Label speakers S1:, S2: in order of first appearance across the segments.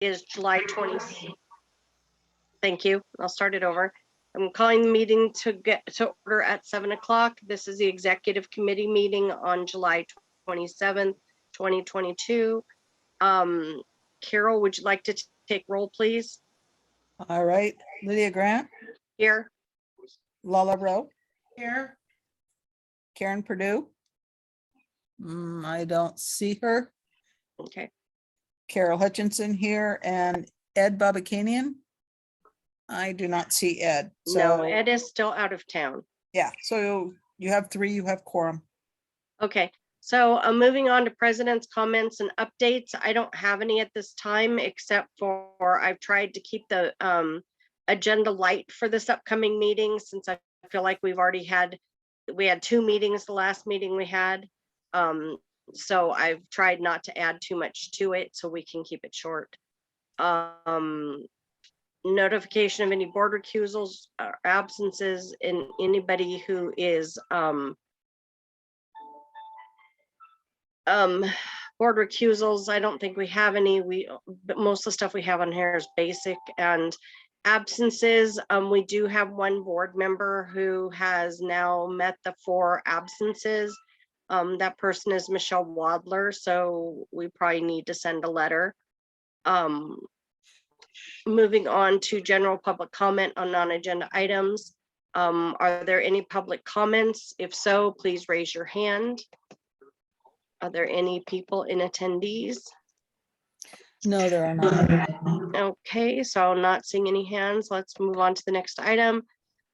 S1: is July 20th. Thank you. I'll start it over. I'm calling the meeting to get to order at 7 o'clock. This is the executive committee meeting on July 27th, 2022. Carol, would you like to take roll, please?
S2: All right, Lydia Grant,
S1: Here.
S2: Lala Rowe,
S3: Here.
S2: Karen Purdue. I don't see her.
S1: Okay.
S2: Carol Hutchinson here and Ed Babakanian. I do not see Ed. So
S1: No, Ed is still out of town.
S2: yeah, so you have three, you have quorum.
S1: Okay, so moving on to president's comments and updates. I don't have any at this time, except for I've tried to keep the agenda light for this upcoming meeting, since I feel like we had 2 meetings the last meeting we had. So I've tried not to add too much to it so we can keep it short. Notification of any board recusals or absences in anybody who is board recusals. I don't think we have any. But most of the stuff we have on here is basic. And absences, we do have one board member who has now met the 4 absences. That person is Michelle Wadler, so we probably need to send a letter. Moving on to general public comment on non-agenda items. Are there any public comments? If so, please raise your hand. Are there any people in attendees?
S2: No, there are not.
S1: Okay, so I'm not seeing any hands. Let's move on to the next item.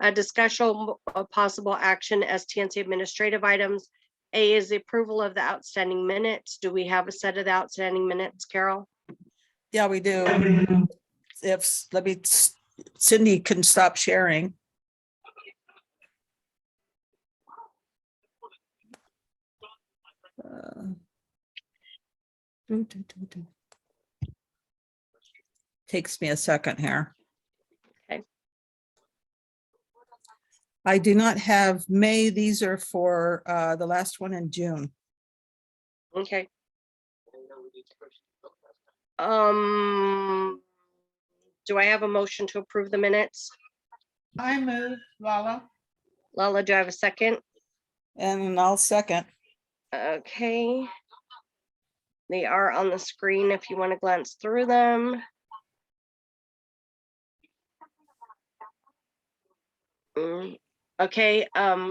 S1: A discussion of possible action STNC administrative items. A is the approval of the outstanding minutes. Do we have a set of the outstanding minutes, Carol?
S2: Yeah, we do. Cindy can stop sharing. Takes me a second here.
S1: Okay.
S2: I do not have May. These are for the last one in June.
S1: Okay. Do I have a motion to approve the minutes?
S3: I move, Lala.
S1: Lala, do I have a second?
S2: And I'll second.
S1: Okay. They are on the screen if you want to glance through them. Okay,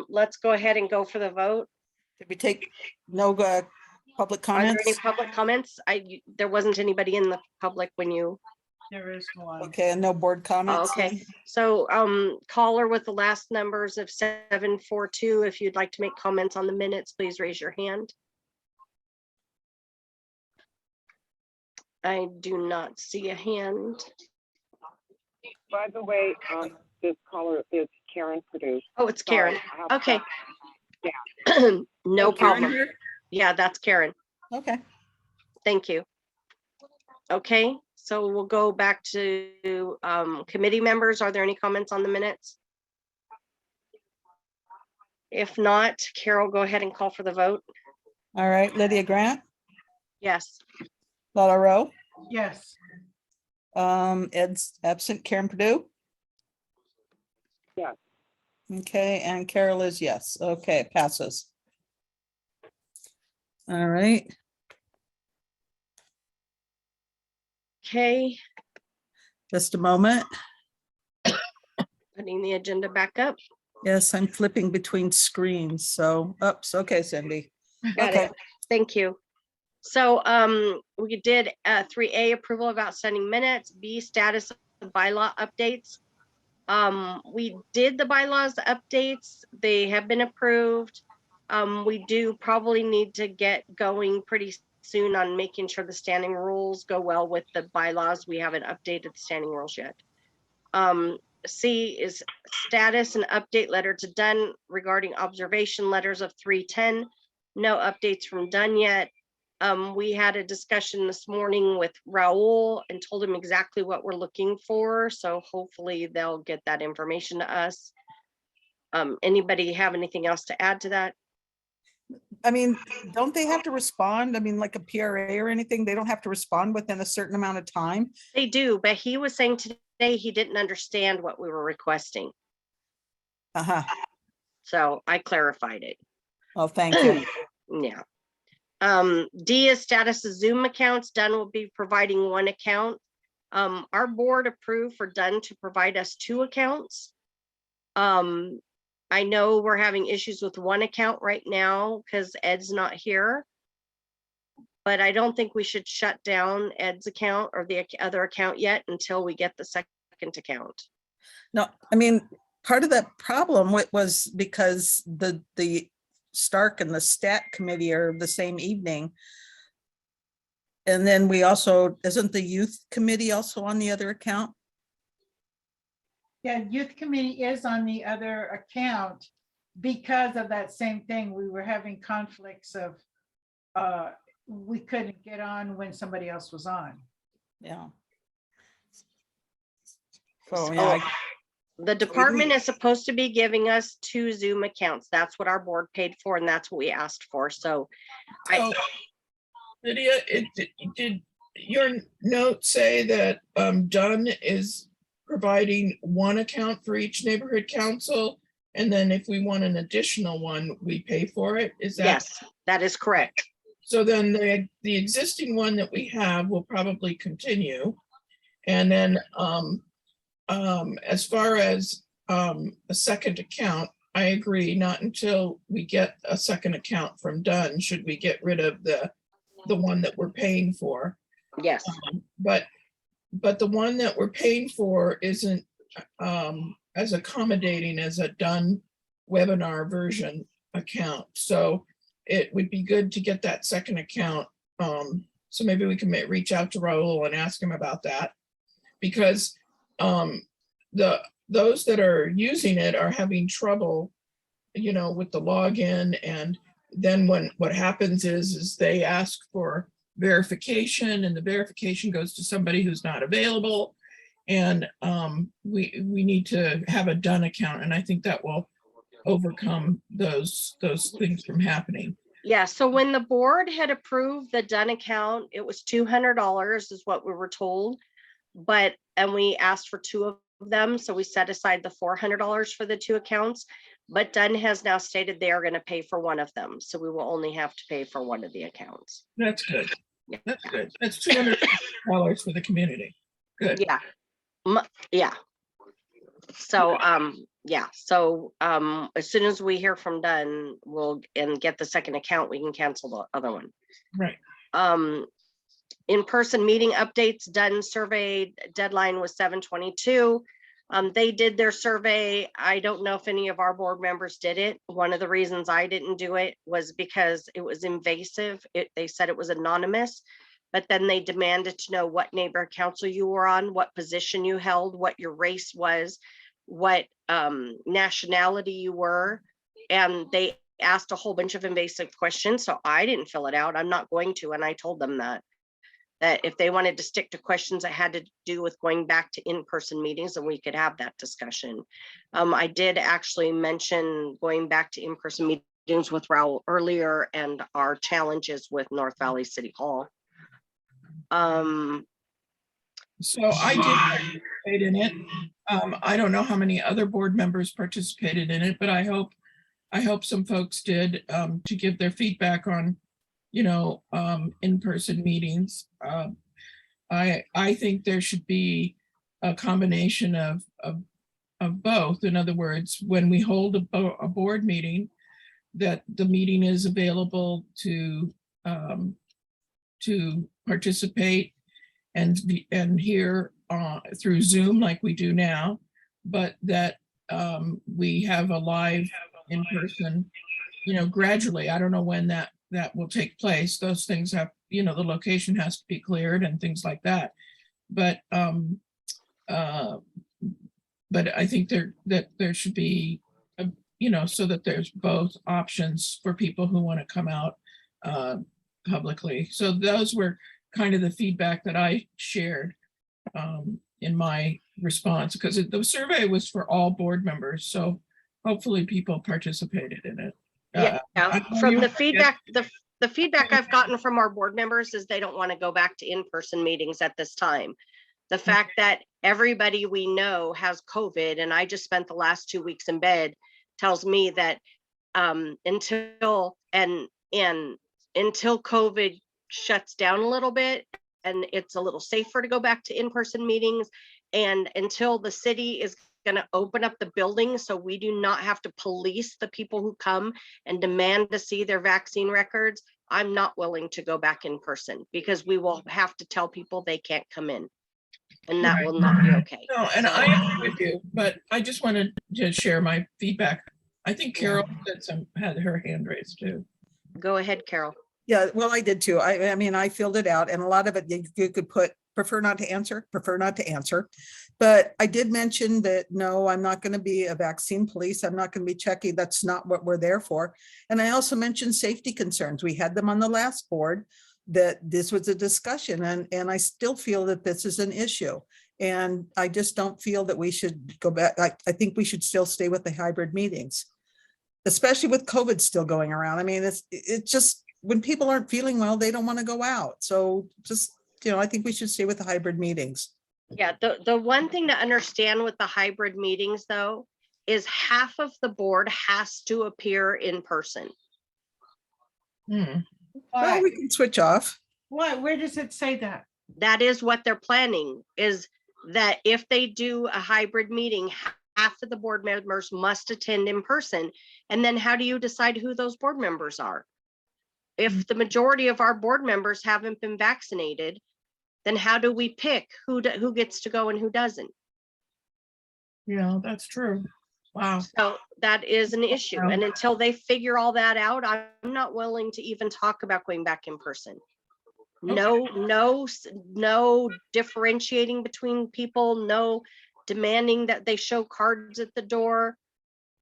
S1: let's go ahead and go for the vote.
S2: Did we take no public
S1: Are there any
S2: comments?
S1: public comments? There wasn't anybody in the public when you.
S3: There is one.
S2: Okay, and no board
S1: Oh,
S2: comments?
S1: okay, so caller with the last numbers of 742, if you'd like to make comments on the minutes, please raise your hand. I do not see a hand.
S4: By the way, this caller is Karen Purdue.
S1: Oh, it's Karen.
S4: Sorry,
S1: Okay.
S4: Yeah.
S1: No
S2: Oh, Karen
S1: problem.
S2: here?
S1: Yeah, that's Karen.
S2: Okay.
S1: Thank you. Okay, so we'll go back to committee members. Are there any comments on the minutes? If not, Carol, go ahead and call for the vote.
S2: All right, Lydia Grant,
S1: Yes.
S2: Lala Rowe,
S3: Yes.
S2: Ed's absent, Karen Purdue.
S4: Yes.
S2: Okay, and Carol is yes. Okay, passes. All right,
S1: Okay,
S2: just a moment.
S1: putting the agenda back up.
S2: Yes, I'm flipping between screens, so, oops, okay, Cindy.
S1: Got
S2: Okay.
S1: it. Thank you. So we did 3A, approval of outstanding minutes. B, status of bylaw updates. We did the bylaws updates. They have been approved. We do probably need to get going pretty soon on making sure the standing rules go well with the bylaws. We haven't updated the standing rules yet. C is status and update letter to Dunn regarding observation letters of 310. No updates from Dunn yet. We had a discussion this morning with Raul and told him exactly what we're looking for. So hopefully they'll get that information to us. Anybody have anything else to add to that?
S2: I mean, don't they have to respond? I mean, like a PRA or anything, they don't have to respond within a certain amount of time?
S1: They do, but he was saying today he didn't understand what we were requesting.
S2: Uh-huh.
S1: So I clarified it.
S2: Well, thank you.
S1: Yeah. D is status of Zoom accounts. Dunn will be providing one account. Our board approved for Dunn to provide us 2 accounts. I know we're having issues with one account right now because Ed's not here. But I don't think we should shut down Ed's account or the other account yet until we get the second account.
S2: No, I mean, part of the problem was because the Stark and the Stat Committee are the same evening. And then we also, isn't the Youth Committee also on the other account?
S3: Yeah, youth committee is on the other account because of that same thing. We were having conflicts of, we couldn't get on when somebody else was on.
S2: Yeah. So,
S1: So,
S2: yeah,
S1: the department is supposed to be giving us 2 Zoom accounts. That's what our board paid for, and that's what we asked for. So
S5: So, Lydia, did your note say that Dunn is providing one account for each neighborhood council? And then if we want an additional one, we pay for it? Is that?
S1: yes, that is correct.
S5: So then the existing one that we have will probably continue. And then as far as a second account, I agree, not until we get a second account from Dunn should we get rid of the one that we're paying for.
S1: Yes.
S5: But the one that we're paying for isn't as accommodating as a Dunn webinar version account. So it would be good to get that second account. So maybe we can reach out to Raul and ask him about that, because those that are using it are having trouble, with the login. And then what happens is they ask for verification, and the verification goes to somebody who's not available. And we need to have a Dunn account, and I think that will overcome those things from happening.
S1: Yeah, so when the board had approved the Dunn account, it was $200 is what we were told. And we asked for 2 of them, so we set aside the $400 for the 2 accounts. But Dunn has now stated they are going to pay for one of them, so we will only have to pay for one of the accounts.
S5: That's good. That's good. That's $200 for the community. Good.
S1: Yeah. Yeah. So, yeah, so as soon as we hear from Dunn, we'll get the second account, we can cancel the other one.
S5: Right.
S1: In-person meeting updates, Dunn survey deadline was 7/22. They did their survey. I don't know if any of our board members did it. One of the reasons I didn't do it was because it was invasive. They said it was anonymous, but then they demanded to know what neighborhood council you were on, what position you held, what your race was, what nationality you were. And they asked a whole bunch of invasive questions. So I didn't fill it out. I'm not going to. And I told them that if they wanted to stick to questions that had to do with going back to in-person meetings, then we could have that discussion. I did actually mention going back to in-person meetings with Raul earlier and our challenges with North Valley City Hall.
S5: So I did participate in it. I don't know how many other board members participated in it, but I hope some folks did, to give their feedback on, in-person meetings. I think there should be a combination of both. In other words, when we hold a board meeting, that the meeting is available to participate and hear through Zoom like we do now, but that we have a live in person, gradually. I don't know when that will take place. Those things have, the location has to be cleared and things like that. But I think there should be, so that there's both options for people who want to come out publicly. So those were kind of the feedback that I shared in my response, because the survey was for all board members. So hopefully people participated in it.
S1: Yeah,
S5: I know
S1: from
S5: you-
S1: the feedback, the feedback I've gotten from our board members is they don't want to go back to in-person meetings at this time. The fact that everybody we know has COVID, and I just spent the last 2 weeks in bed, tells me that until COVID shuts down a little bit and it's a little safer to go back to in-person meetings, and until the city is going to open up the building so we do not have to police the people who come and demand to see their vaccine records, I'm not willing to go back in person, because we will have to tell people they can't come in, and that
S5: Right.
S1: will not be okay.
S5: No, and
S1: So-
S5: I agree with you, but I just wanted to share my feedback. I think Carol had her hand raised too.
S1: Go ahead, Carol.
S2: Yeah, well, I did too. I mean, I filled it out, and a lot of it you could put prefer not to answer. But I did mention that, no, I'm not going to be a vaccine police. I'm not going to be checking. That's not what we're there for. And I also mentioned safety concerns. We had them on the last board, that this was a discussion, and I still feel that this is an issue. And I just don't feel that we should go back. I think we should still stay with the hybrid meetings, especially with COVID still going around. I mean, it's just, when people aren't feeling well, they don't want to go out. So just, I think we should stay with the hybrid meetings.
S1: Yeah, the one thing to understand with the hybrid meetings, though, is half of the board has to appear in person.
S5: Hmm.
S2: Well,
S3: Why?
S2: we can switch off.
S3: Why? Where does it say that?
S1: That is what they're planning, is that if they do a hybrid meeting, half of the board members must attend in person. And then how do you decide who those board members are? If the majority of our board members haven't been vaccinated, then how do we pick who gets to go and who doesn't?
S5: Yeah, that's true. Wow.
S1: So that is an issue. And until they figure all that out, I'm not willing to even talk about going back in person. No differentiating between people, no demanding that they show cards at the door.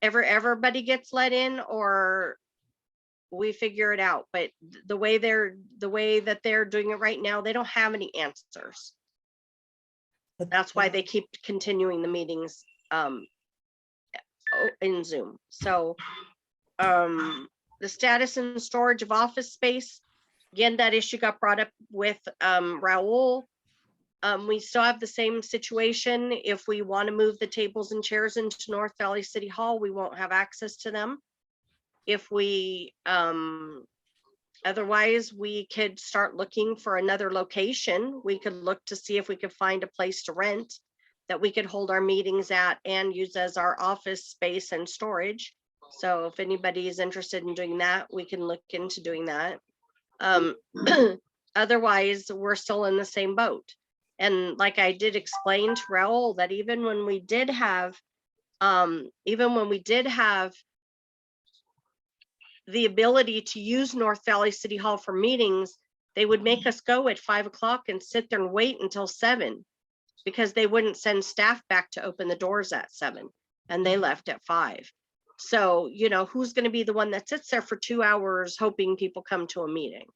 S1: Everybody gets let in, or we figure it out. But the way that they're doing it right now, they don't have any answers. That's why they keep continuing the meetings in Zoom. So the status and storage of office space, again, that issue got brought up with Raul. We still have the same situation. If we want to move the tables and chairs into North Valley City Hall, we won't have access to them. If we otherwise, we could start looking for another location. We could look to see if we could find a place to rent that we could hold our meetings at and use as our office space and storage. So if anybody is interested in doing that, we can look into doing that. Otherwise, we're still in the same boat. And like I did explain to Raul, that even when we did have the ability to use North Valley City Hall for meetings, they would make us go at 5 o'clock and sit there and wait until 7, because they wouldn't send staff back to open the doors at 7, and they left at 5. So, who's going to be the one that sits there for 2 hours hoping people come to a meeting?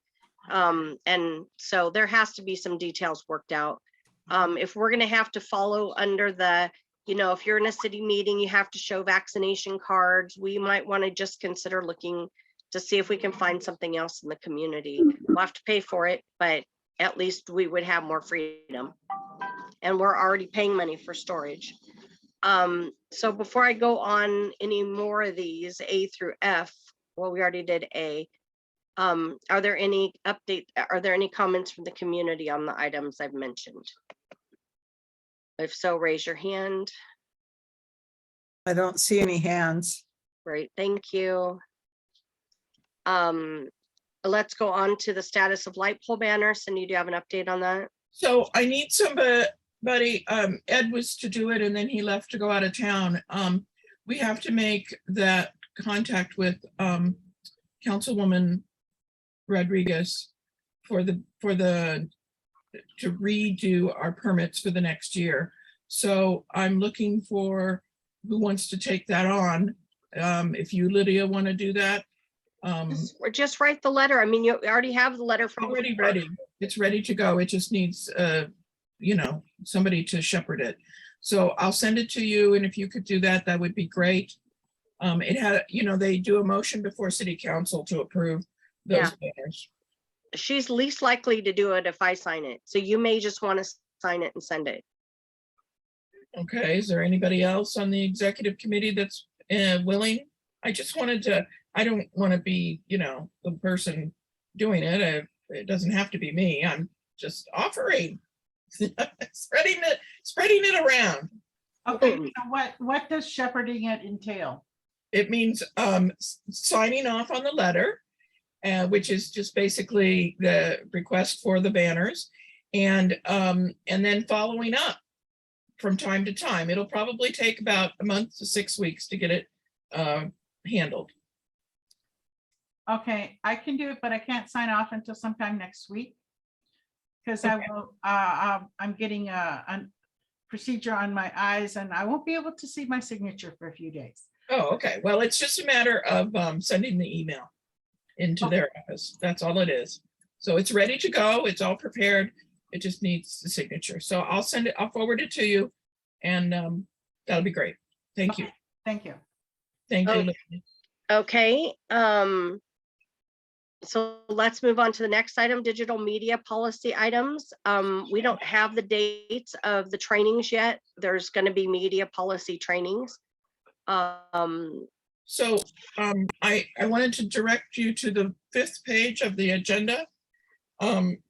S1: And so there has to be some details worked out. If we're going to have to follow under the, if you're in a city meeting, you have to show vaccination cards, we might want to just consider looking to see if we can find something else in the community. We'll have to pay for it, but at least we would have more freedom. And we're already paying money for storage. So before I go on any more of these, A through F, well, we already did A. Are there any comments from the community on the items I've mentioned? If so, raise your hand.
S2: I don't see any hands.
S1: Great, thank you. Let's go on to the status of light pole banners. And you do have an update on that?
S5: So I need somebody, Ed was to do it and then he left to go out of town. We have to make that contact with Councilwoman Rodriguez to redo our permits for the next year. So I'm looking for who wants to take that on. If you, Lydia, want to do that.
S1: Just write the letter. I mean, you already have the letter from.
S5: Already ready. It's ready to go. It just needs, somebody to shepherd it. So I'll send it to you. And if you could do that, that would be great. It had, they do a motion before city council to approve those banners.
S1: She's least likely to do it if I sign it. So you may just want to sign it and send it.
S5: Okay, is there anybody else on the executive committee that's willing? I don't want to be, the person doing it. It doesn't have to be me. I'm just offering, spreading it around.
S3: Okay, so what does shepherding it entail?
S5: It means signing off on the letter, which is just basically the request for the banners, and then following up from time to time. It'll probably take about a month to 6 weeks to get it handled.
S3: Okay, I can do it, but I can't sign off until sometime next week. Because
S5: Okay.
S3: I'm getting a procedure on my eyes and I won't be able to see my signature for a few days.
S5: Oh, okay. Well, it's just a matter of sending the email into their office. That's all it is. So it's ready to go. It's all prepared. It just needs the signature. So I'll send it, I'll forward it to you, and that'll be great. Thank you.
S3: Okay, thank you.
S5: Thank you.
S1: Oh.
S5: Lily.
S1: Okay. So let's move on to the next item, digital media policy items. We don't have the dates of the trainings yet. There's going to be media policy trainings.
S5: So I wanted to direct you to the 5th page of the agenda.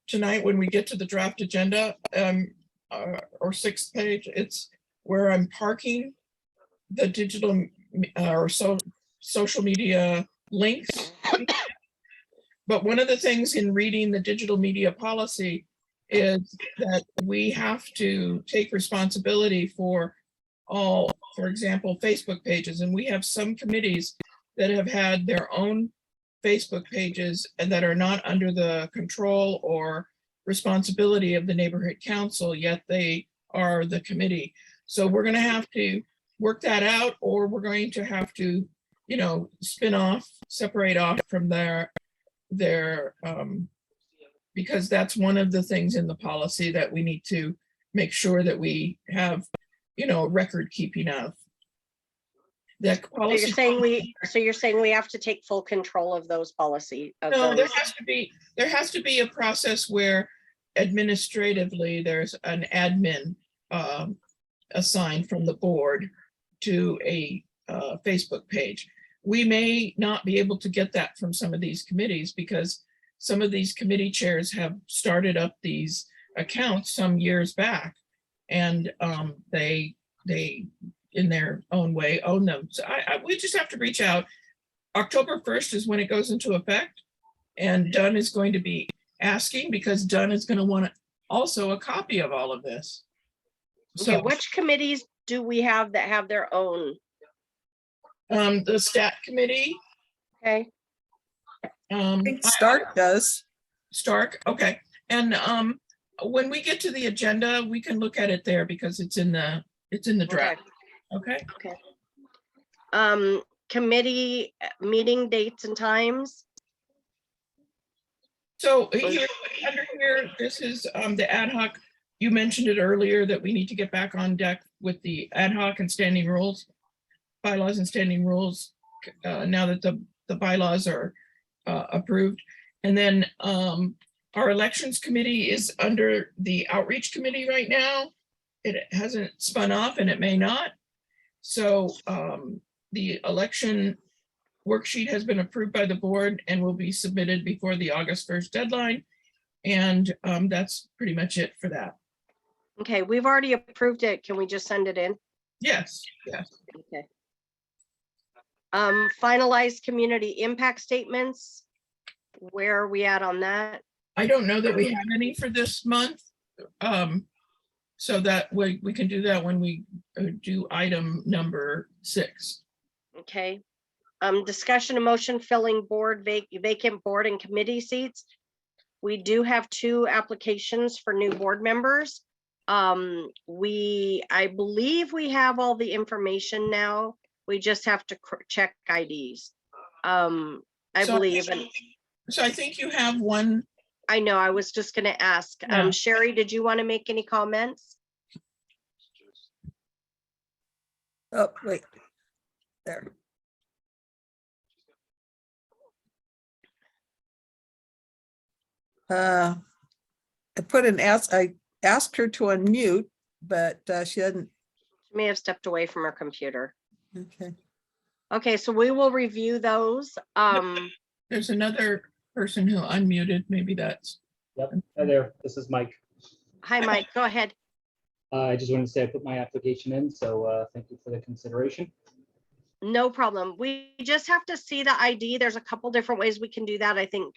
S5: Tonight, when we get to the draft agenda, or 6th page, it's where I'm parking the digital or social media links. But one of the things in reading the digital media policy is that we have to take responsibility for all, for example, Facebook pages. And we have some committees that have had their own Facebook pages and that are not under the control or responsibility of the neighborhood council, yet they are the committee. So we're going to have to work that out, or we're going to have to, spin off, separate off from their because that's one of the things in the policy that we need to make sure that we have, record keeping of. That
S1: So
S5: policy.
S1: you're saying we have to take full control of those policy.
S5: No, there has to be a process where administratively there's an admin assigned from the board to a Facebook page. We may not be able to get that from some of these committees because some of these committee chairs have started up these accounts some years back, and they in their own way own them. So we just have to reach out. October 1st is when it goes into effect, and Dunn is going to be asking because Dunn is going to want also a copy of all of this.
S1: Okay,
S5: So
S1: which committees do we have that have their own?
S5: the stat committee.
S1: Okay,
S2: I think Stark does.
S5: Stark, okay. And when we get to the agenda, we can look at it there because it's in the draft. Okay.
S1: committee meeting dates and times.
S5: So here, under here, this is the ad hoc. You mentioned it earlier that we need to get back on deck with the ad hoc and standing rules, bylaws and standing rules, now that the bylaws are approved. And then our elections committee is under the outreach committee right now. It hasn't spun off and it may not. So the election worksheet has been approved by the board and will be submitted before the August 1st deadline. And that's pretty much it for that.
S1: Okay, we've already approved it. Can we just send it in?
S5: Yes, yes.
S1: Okay. Finalized community impact statements. Where are we at on that?
S5: I don't know that we have any for this month. So that we can do that when we do item number 6.
S1: Okay. Discussion and motion filling board vacant board and committee seats. We do have 2 applications for new board members. I believe we have all the information now. We just have to check IDs. I
S5: So
S1: believe.
S5: So I think you have one.
S1: I know, I was just gonna ask.
S5: Yeah.
S1: Sherry, did you want to make any comments?
S2: Oh, wait. There. I asked her to unmute, but she hadn't.
S1: She may have stepped away from her computer.
S2: Okay.
S1: Okay, so we will review those.
S5: There's another person who unmuted. Maybe that's.
S6: Yep. Hi there. This is Mike.
S1: Hi, Mike, go ahead.
S6: I just wanted to say I put my application in, so thank you for the consideration.
S1: No problem. We just have to see the ID. There's a couple different ways we can do that. I think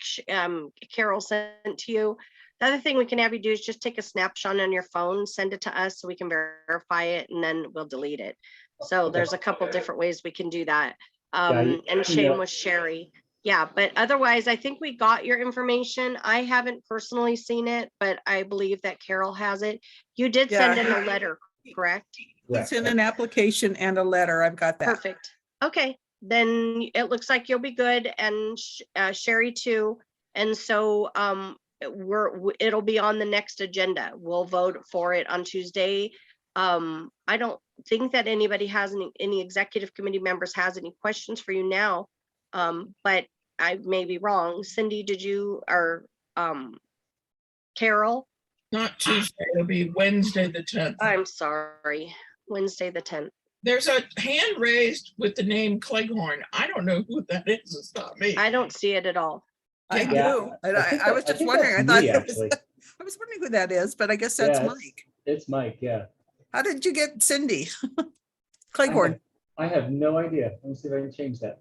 S1: Carol sent to you. The other thing we can have you do is just take a snapshot on your phone, send it to us so we can verify it, and then we'll delete it. So
S6: Okay.
S1: there's a couple different ways we can do that.
S6: you-
S1: And same
S6: yeah.
S1: with Sherry. Yeah, but otherwise, I think we got your information. I haven't personally seen it, but I believe that Carol has it. You did send in a letter, correct?
S2: It's in an application and a letter. I've got that.
S1: Perfect. Okay, then it looks like you'll be good, and Sherry too. And so it'll be on the next agenda. We'll vote for it on Tuesday. I don't think that anybody has any executive committee members has any questions for you now. But I may be wrong. Cindy, did you, or Carol?
S5: Not Tuesday, it'll be Wednesday, the 10th.
S1: I'm sorry, Wednesday, the 10th.
S5: There's a hand raised with the name Cleghorn. I don't know who that is. It's not me.
S1: I don't see it at all.
S2: I
S5: Yeah.
S2: do.
S6: think
S2: I was
S6: that-
S2: just
S6: think
S2: wondering. I
S6: that's
S2: thought
S6: me,
S2: it was,
S6: actually.
S2: I was wondering who that is, but I guess that's
S6: Yeah,
S2: Mike.
S6: It's Mike, yeah.
S2: How did you get Cindy? Cleghorn.
S6: I have no idea. Let me see if I can change that.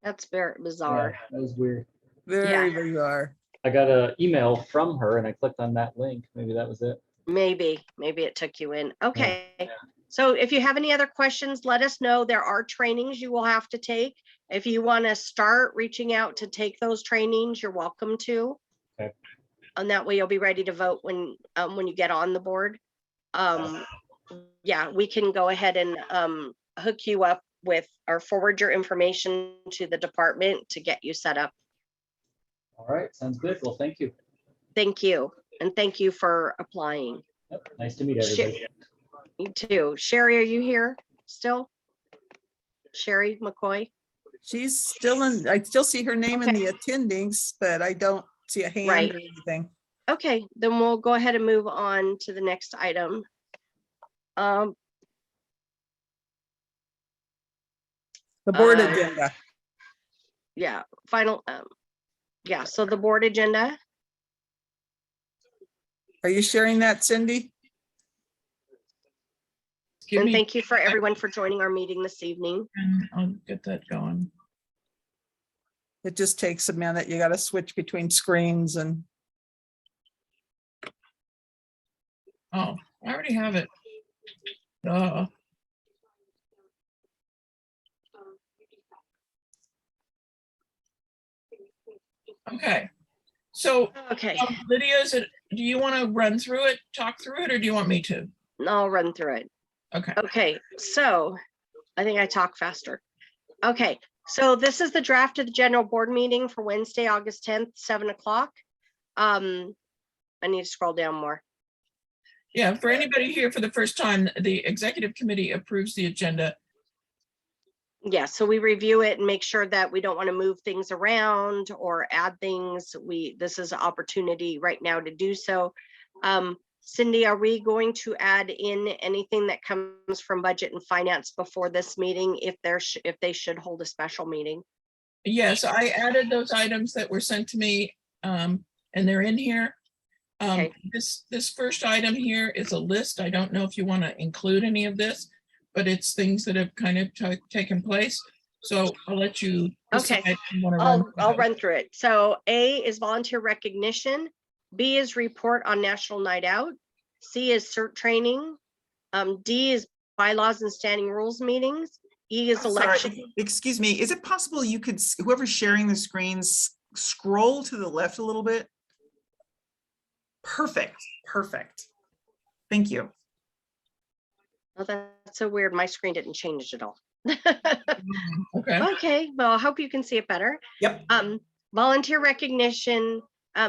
S1: That's very
S6: Yeah,
S1: bizarre.
S6: that was weird.
S2: Very
S1: Yeah.
S2: bizarre.
S6: I got an email from her and I clicked on that link. Maybe that was it.
S1: Maybe it took you in. Okay. So if you have any other questions, let us know. There are trainings you will have to take. If you want to start reaching out to take those trainings, you're welcome to.
S6: Okay.
S1: And that way you'll be ready to vote when you get on the board. Yeah, we can go ahead and hook you up with or forward your information to the department to get you set up.
S6: All right, sounds good. Well, thank you.
S1: Thank you. And thank you for applying.
S6: Yep, nice to meet everybody.
S1: You too. Sherry, are you here still? Sherry McCoy?
S2: She's still in, I still see her name in the attendings, but I don't see a hand
S1: Right.
S2: or anything.
S1: Okay, then we'll go ahead and move on to the next item.
S2: The board
S1: Um,
S2: agenda.
S1: Yeah, final, yeah, so the board agenda,
S2: Are you sharing that, Cindy?
S5: Give
S1: and
S5: me,
S1: thank you for everyone for joining our meeting this evening.
S5: and I'll get that going.
S2: It just takes a minute. You got to switch between screens and
S5: Oh, I already have it. Okay, so
S1: Okay,
S5: Lydia, do you want to run through it, talk through it, or do you want me to?
S1: I'll run through it.
S5: Okay,
S1: Okay, so I think I talk faster. Okay, so this is the draft of the general board meeting for Wednesday, August 10th, 7 o'clock. I need to scroll down more.
S5: yeah, for anybody here for the first time, the executive committee approves the agenda.
S1: Yeah, so we review it and make sure that we don't want to move things around or add things. This is an opportunity right now to do so. Cindy, are we going to add in anything that comes from budget and finance before this meeting if they should hold a special meeting?
S5: Yes, I added those items that were sent to me, and they're in here.
S1: Okay.
S5: This first item here is a list. I don't know if you want to include any of this, but it's things that have kind of taken place. So I'll let you.
S1: Okay.
S5: decide if you wanna run through
S1: I'll
S5: those.
S1: run through it. So A is volunteer recognition. B is report on National Night Out. C is CERT training. D is bylaws and standing rules meetings. E is
S7: I'm sorry,
S1: election.
S7: excuse me, is it possible you could, whoever's sharing the screens, scroll to the left a little bit? Perfect, perfect. Thank you.
S1: Oh, that's so weird. My screen didn't change at all.
S5: Okay,
S1: Okay, well, I hope you can see it better.
S7: Yep.
S1: Volunteer recognition.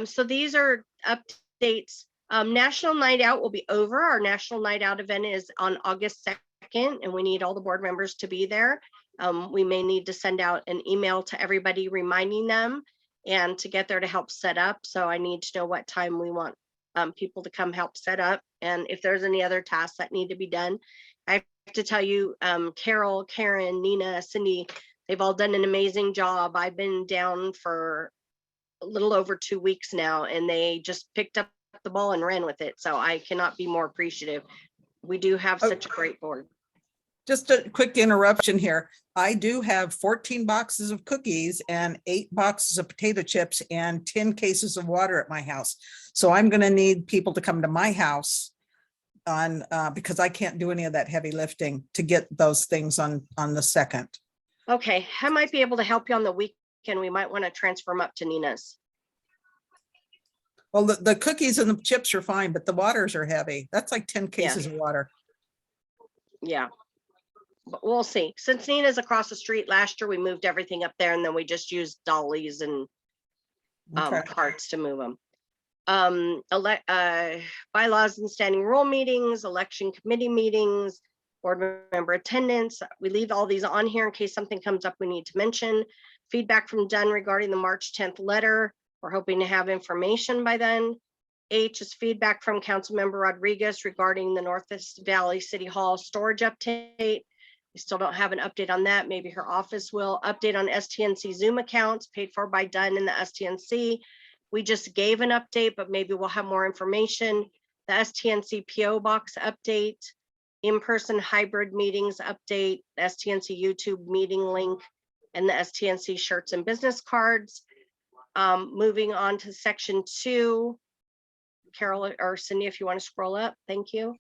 S1: So these are updates. National Night Out will be over. Our National Night Out event is on August 2nd, and we need all the board members to be there. We may need to send out an email to everybody reminding them. and to get there to help set up. So I need to know what time we want people to come help set up, and if there's any other tasks that need to be done. I have to tell you, Carol, Karen, Nina, Cindy, they've all done an amazing job. I've been down for a little over 2 weeks now, and they just picked up the ball and ran with it. So I cannot be more appreciative. We do have such a great board.
S2: Just a quick interruption here. I do have 14 boxes of cookies and 8 boxes of potato chips and 10 cases of water at my house. So I'm going to need people to come to my house on, because I can't do any of that heavy lifting to get those things on the 2nd.
S1: Okay, I might be able to help you on the weekend. We might want to transfer them up to Nina's.
S2: Well, the cookies and the chips are fine, but the waters are heavy. That's like 10 cases of water.
S1: Yeah. But we'll see. Since Nina's across the street, last year we moved everything up there, and then we just used dollies and
S2: Okay.
S1: carts to move them. Bylaws and standing rule meetings, election committee meetings, board member attendance. We leave all these on here in case something comes up we need to mention. Feedback from Dunn regarding the March 10th letter. We're hoping to have information by then. H is feedback from Councilmember Rodriguez regarding the Northeast Valley City Hall storage update. We still don't have an update on that. Maybe her office will. Update on STNC Zoom accounts paid for by Dunn in the STNC. We just gave an update, but maybe we'll have more information. The STNC PO box update, in-person hybrid meetings update, STNC YouTube meeting link, and the STNC shirts and business cards. Moving on to section 2. Carol or Cindy, if you want to scroll up, thank you.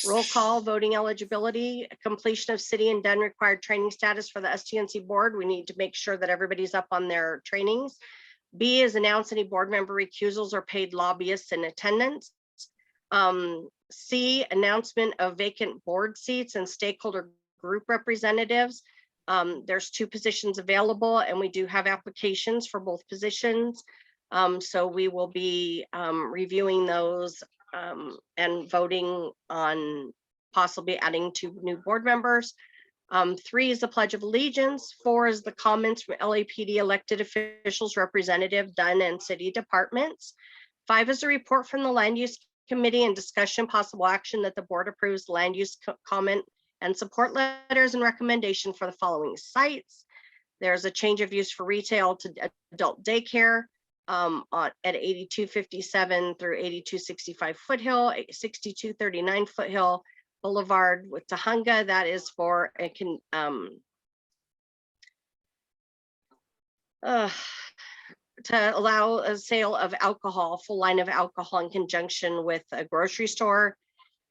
S1: Roll call, voting eligibility, completion of city and Dunn required training status for the STNC board. We need to make sure that everybody's up on their trainings. B is announce any board member recusals or paid lobbyists in attendance. C, announcement of vacant board seats and stakeholder group representatives. There's 2 positions available, and we do have applications for both positions. So we will be reviewing those and voting on possibly adding 2 new board members. 3 is the Pledge of Allegiance. 4 is the comments from LAPD elected officials, representative, Dunn, and city departments. 5 is a report from the Land Use Committee and discussion possible action that the board approves land use comment and support letters and recommendation for the following sites. There's a change of use for retail to adult daycare at 8257 through 8265 Foothill, 6239 Foothill Boulevard with Tahunga. That is for it can to allow a sale of alcohol, full line of alcohol in conjunction with a grocery store.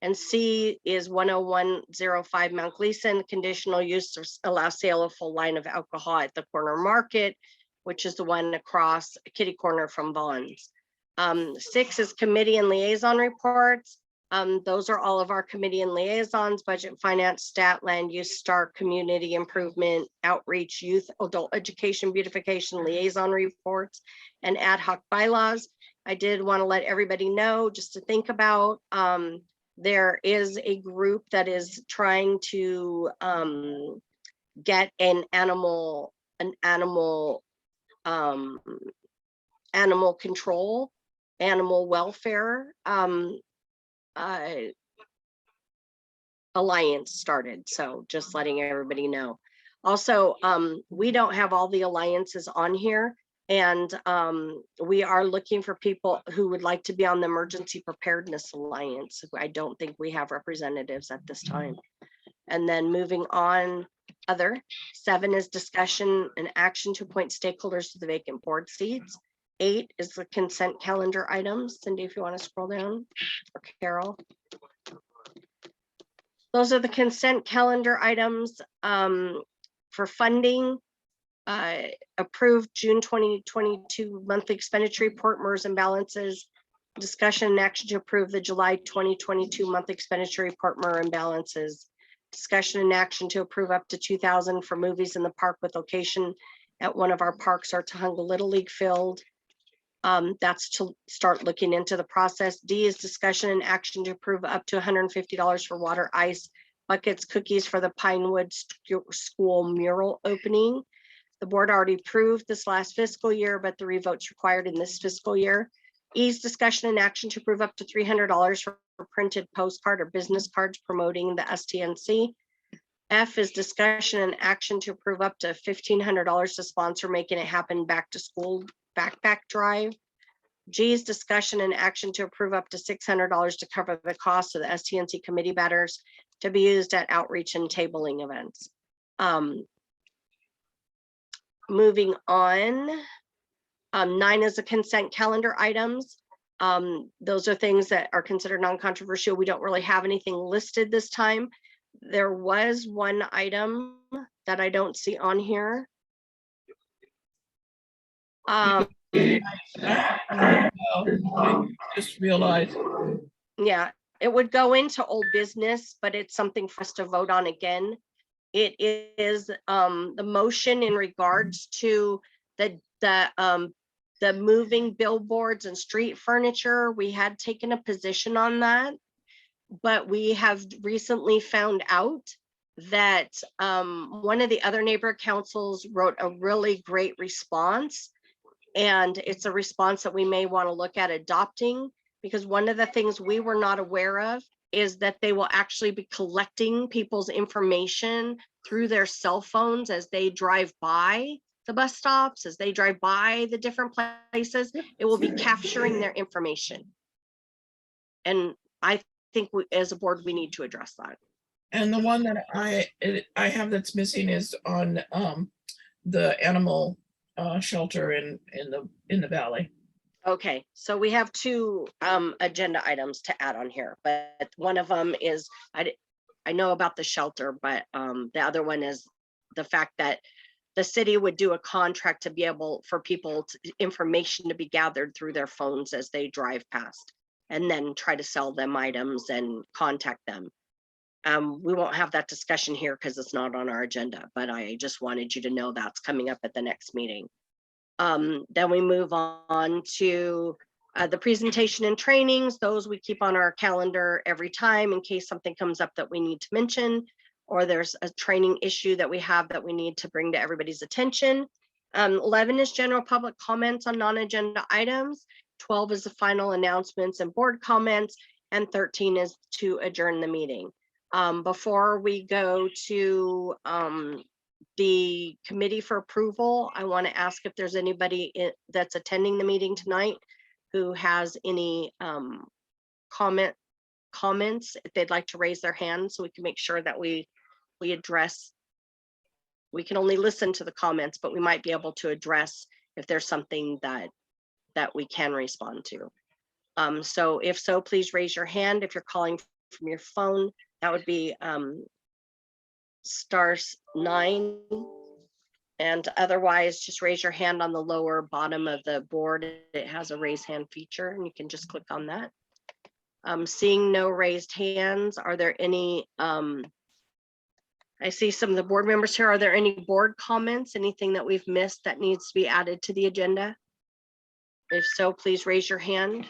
S1: And C is 10105 Mount Gleason, conditional use to allow sale of full line of alcohol at the corner market, which is the one across kitty corner from Vaughn's. 6 is committee and liaison reports. Those are all of our committee and liaisons: budget, finance, stat, land use, STAR, community improvement, outreach, youth, adult education, beautification, liaison reports, and ad hoc bylaws. I did want to let everybody know, just to think about, there is a group that is trying to get an animal control, animal welfare alliance started. So just letting everybody know. Also, we don't have all the alliances on here, and we are looking for people who would like to be on the Emergency Preparedness Alliance. I don't think we have representatives at this time. And then moving on, other. 7 is discussion and action to appoint stakeholders to the vacant board seats. 8 is the consent calendar items. Cindy, if you want to scroll down, or Carol. Those are the consent calendar items for funding. Approved June 2022 monthly expenditure report, MERS and balances. Discussion and action to approve the July 2022 monthly expenditure report, MER and balances. Discussion and action to approve up to $2,000 for movies in the park with location at one of our parks, our Tahunga Little League field. That's to start looking into the process. D is discussion and action to approve up to $150 for water, ice, buckets, cookies for the Pinewood School mural opening. The board already approved this last fiscal year, but the revote's required in this fiscal year. E is discussion and action to approve up to $300 for printed postcard or business cards promoting the STNC. F is discussion and action to approve up to $1,500 to sponsor Making It Happen Back to School Backpack Drive. G is discussion and action to approve up to $600 to cover the cost of the STNC committee batters to be used at outreach and tabling events. Moving on, 9 is the consent calendar items. Those are things that are considered non-controversial. We don't really have anything listed this time. There was one item that I don't see on here.
S5: Well, I just realized,
S1: Yeah, it would go into old business, but it's something for us to vote on again. It is the motion in regards to the moving billboards and street furniture. We had taken a position on that, but we have recently found out that one of the other neighborhood councils wrote a really great response. And it's a response that we may want to look at adopting, because one of the things we were not aware of is that they will actually be collecting people's information through their cell phones as they drive by the bus stops, as they drive by the different places. It will be capturing their information. And I think as a board, we need to address that.
S5: and the one that I have that's missing is on the animal shelter in the valley.
S1: Okay, so we have 2 agenda items to add on here, but one of them is, I know about the shelter, but the other one is the fact that the city would do a contract to be able for people information to be gathered through their phones as they drive past, and then try to sell them items and contact them. We won't have that discussion here because it's not on our agenda, but I just wanted you to know that's coming up at the next meeting. Then we move on to the presentation and trainings. Those we keep on our calendar every time in case something comes up that we need to mention, or there's a training issue that we have that we need to bring to everybody's attention. 11 is general public comments on non-agenda items. 12 is the final announcements and board comments, and 13 is to adjourn the meeting. Before we go to the committee for approval, I want to ask if there's anybody that's attending the meeting tonight who has any comments, if they'd like to raise their hand so we can make sure that we address. We can only listen to the comments, but we might be able to address if there's something that we can respond to. So if so, please raise your hand. If you're calling from your phone, that would be *9, and otherwise just raise your hand on the lower bottom of the board. It has a raise hand feature and you can just click on that. Seeing no raised hands, are there any I see some of the board members here. Are there any board comments, anything that we've missed that needs to be added to the agenda? If so, please raise your hand.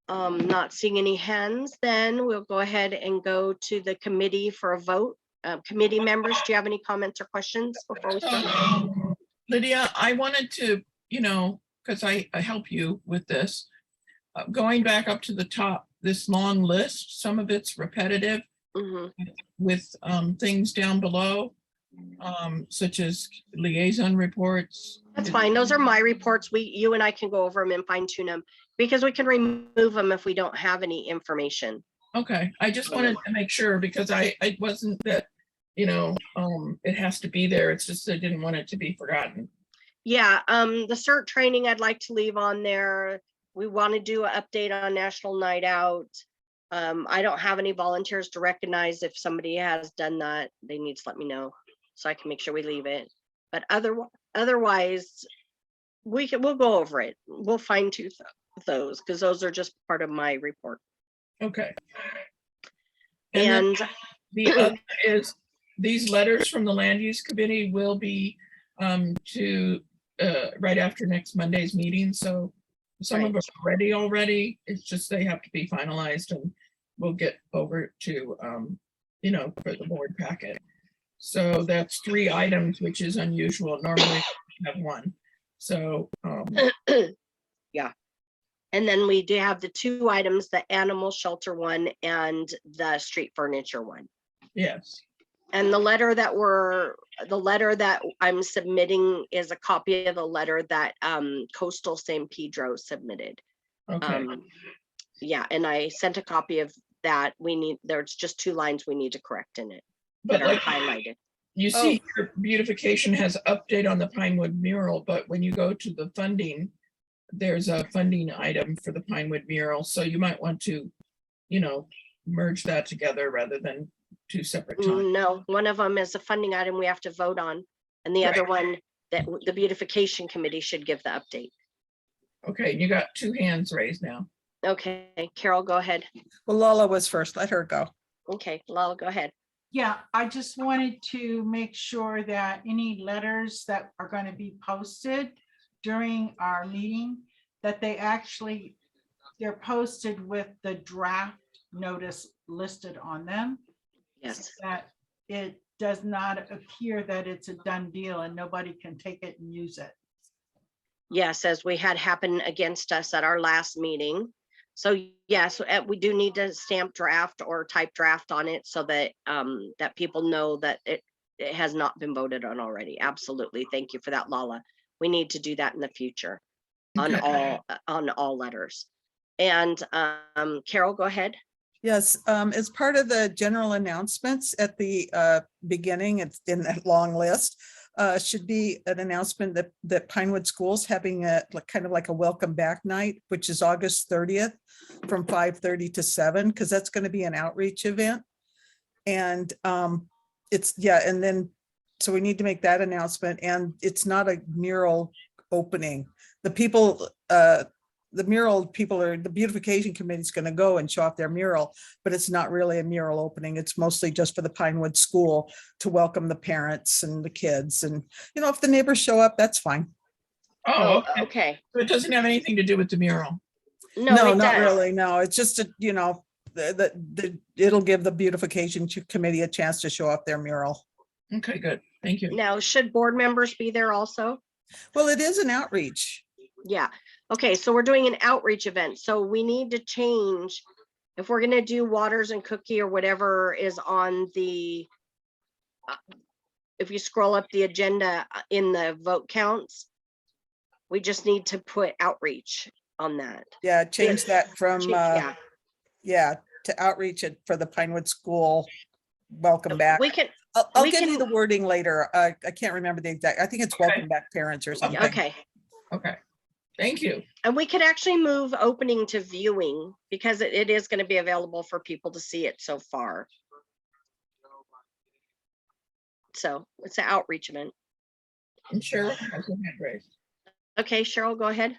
S1: Not seeing any hands, then we'll go ahead and go to the committee for a vote. Committee members, do you have any comments or questions before we start?
S5: Lydia, I wanted to, because I help you with this, going back up to the top, this long list, some of it's repetitive with things down below, such as liaison reports.
S1: That's fine. Those are my reports. You and I can go over them and fine tune them because we can remove them if we don't have any information.
S5: Okay, I just wanted to make sure because I wasn't that, it has to be there. It's just I didn't want it to be forgotten.
S1: Yeah, the CERT training I'd like to leave on there. We want to do an update on National Night Out. I don't have any volunteers to recognize. If somebody has done that, they need to let me know so I can make sure we leave it. But otherwise, we'll go over it. We'll fine tooth those because those are just part of my report.
S5: Okay.
S1: And
S5: the other is these letters from the land use committee will be to right after next Monday's meeting. So some of them are ready already. It's just they have to be finalized and we'll get over to, for the board packet. So that's 3 items, which is unusual. Normally we have 1. So,
S1: And then we do have the 2 items, the animal shelter one and the street furniture one.
S5: yes,
S1: And the letter that I'm submitting is a copy of the letter that Coastal San Pedro submitted.
S5: okay.
S1: Yeah, and I sent a copy of that. There's just 2 lines we need to correct in it
S5: But
S1: that are
S5: like
S1: highlighted.
S5: you see, here, beautification has update on the Pinewood mural, but when you go to the funding, there's a funding item for the Pinewood mural. So you might want to, merge that together rather than 2 separate times.
S1: No, one of them is a funding item we have to vote on. And the other one that the beautification committee should give the update.
S5: Okay, you got 2 hands raised now.
S1: Okay, Carol, go ahead.
S2: Well, Lola was first. Let her go.
S1: Okay, Lala, go ahead.
S3: Yeah, I just wanted to make sure that any letters that are going to be posted during our meeting, that they're posted with the draft notice listed on them.
S1: Yes.
S3: That it does not appear that it's a done deal and nobody can take it and use it.
S1: Yes, as we had happen against us at our last meeting. So yes, we do need to stamp draft or type draft on it so that that people know that it has not been voted on already. Absolutely. Thank you for that, Lala. We need to do that in the future on
S5: Okay.
S1: all letters. And Carol, go ahead.
S2: Yes, as part of the general announcements at the beginning, it's in that long list, should be an announcement that Pinewood School's having a kind of like a welcome back night, which is August 30th from 5:30 to 7, because that's going to be an outreach event. And and then so we need to make that announcement, and it's not a mural opening. The people, the beautification committee is going to go and show off their mural, but it's not really a mural opening. It's mostly just for the Pinewood School to welcome the parents and the kids. And, if the neighbors show up, that's fine.
S5: Oh, okay.
S1: Okay.
S5: So it doesn't have anything to do with the mural.
S1: No, it
S2: Not
S1: does.
S2: really. No, it's just, it'll give the beautification committee a chance to show off their mural.
S5: Okay, good. Thank you.
S1: Now, should board members be there also?
S2: Well, it is an outreach.
S1: Yeah. Okay, so we're doing an outreach event. So we need to change, if we're gonna do waters and cookie or whatever is on the, if you scroll up the agenda in the vote counts, we just need to put outreach on that.
S2: Yeah, change that from,
S1: Yeah,
S2: to outreach it for the Pinewood School. Welcome back.
S1: we can,
S2: I'll
S1: we
S2: give you
S1: can-
S2: the wording later. I can't remember the exact, I think it's welcome back parents or something.
S1: okay.
S5: Okay, thank you.
S1: And we could actually move opening to viewing because it is going to be available for people to see it so far. So it's an outreach event.
S5: And Cheryl has her hand raised.
S1: Okay, Cheryl, go ahead.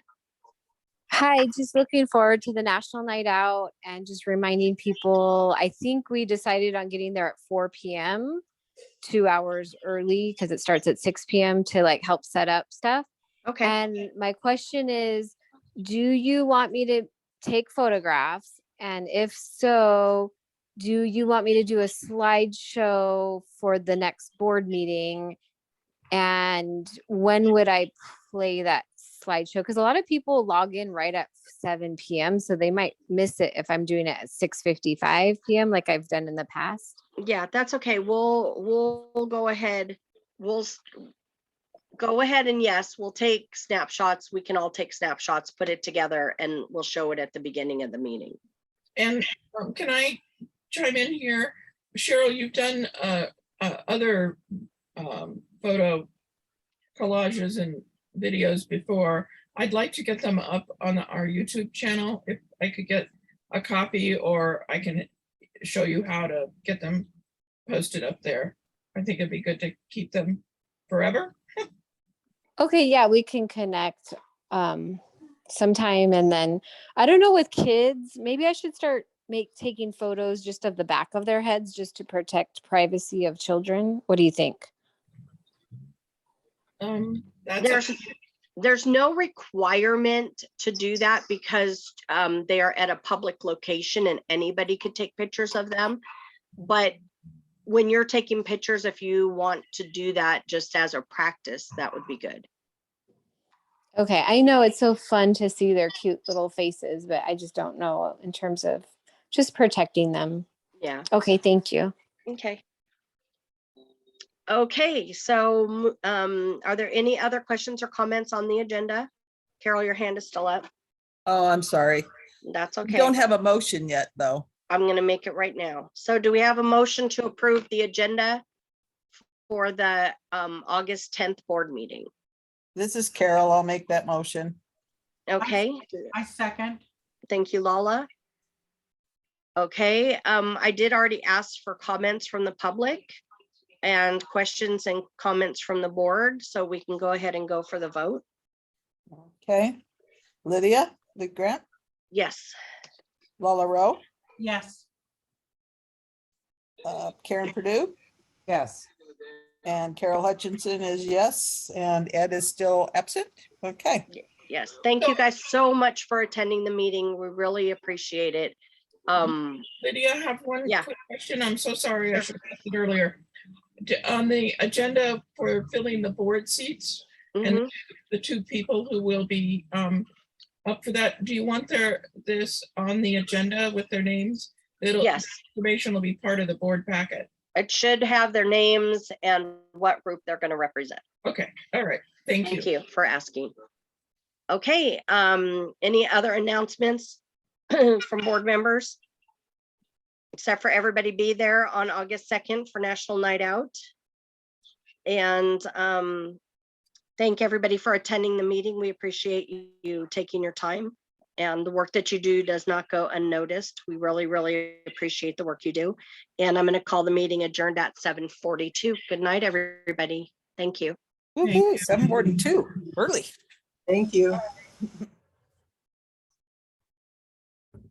S8: Hi, just looking forward to the National Night Out and just reminding people, I think we decided on getting there at 4 p.m., 2 hours early because it starts at 6 p.m. to help set up stuff.
S1: Okay.
S8: And my question is, do you want me to take photographs? And if so, do you want me to do a slideshow for the next board meeting? And when would I play that slideshow? Because a lot of people log in right at 7 p.m. So they might miss it if I'm doing it at 6:55 p.m. like I've done in the past.
S1: Yeah, that's okay. We'll go ahead. We'll go ahead and yes, we'll take snapshots. We can all take snapshots, put it together, and we'll show it at the beginning of the meeting.
S5: And can I chime in here? Cheryl, you've done other photo collages and videos before. I'd like to get them up on our YouTube channel. If I could get a copy, or I can show you how to get them posted up there. I think it'd be good to keep them forever.
S8: Okay, yeah, we can connect sometime. And then I don't know, with kids, maybe I should start taking photos just of the back of their heads just to protect privacy of children. What do you think?
S1: There's no requirement to do that because they are at a public location and anybody could take pictures of them. But when you're taking pictures, if you want to do that just as a practice, that would be good.
S8: Okay, I know it's so fun to see their cute little faces, but I just don't know in terms of just protecting them.
S1: Yeah.
S8: Okay, thank you.
S1: Okay. Okay, so are there any other questions or comments on the agenda? Carol, your hand is still up.
S2: Oh, I'm sorry.
S1: That's
S2: We
S1: okay.
S2: don't have a motion yet, though.
S1: I'm gonna make it right now. So do we have a motion to approve the agenda for the August 10th board meeting?
S2: This is Carol. I'll make that motion.
S1: Okay,
S3: I second.
S1: thank you, Lala. Okay, I did already ask for comments from the public and questions and comments from the board, so we can go ahead and go for the vote.
S2: Okay. Lydia, Lee Grant,
S1: Yes.
S2: Lala Rowe,
S3: Yes.
S2: Karen Purdue,
S9: Yes.
S2: and Carol Hutchinson is yes, and Ed is still absent. Okay.
S1: Yes, thank you guys so much for attending the meeting. We really appreciate it.
S5: Lydia, I have one
S1: Yeah.
S5: quick question. I'm so sorry. I should have asked it earlier. On the agenda for filling the board seats and
S1: mhm.
S5: the two people who will be up for that, do you want this on the agenda with their names?
S1: Yes,
S5: Information will be part of the board packet.
S1: it should have their names and what group they're going to represent.
S5: Okay, all right. Thank you.
S1: Thank you for asking. Okay, any other announcements from board members? Except for everybody be there on August 2nd for National Night Out. And thank everybody for attending the meeting. We appreciate you taking your time, and the work that you do does not go unnoticed. We really, really appreciate the work you do. And I'm going to call the meeting adjourned at 7:42. Good night, everybody. Thank you.
S2: Woohoo, 7:42, early.
S9: Thank you.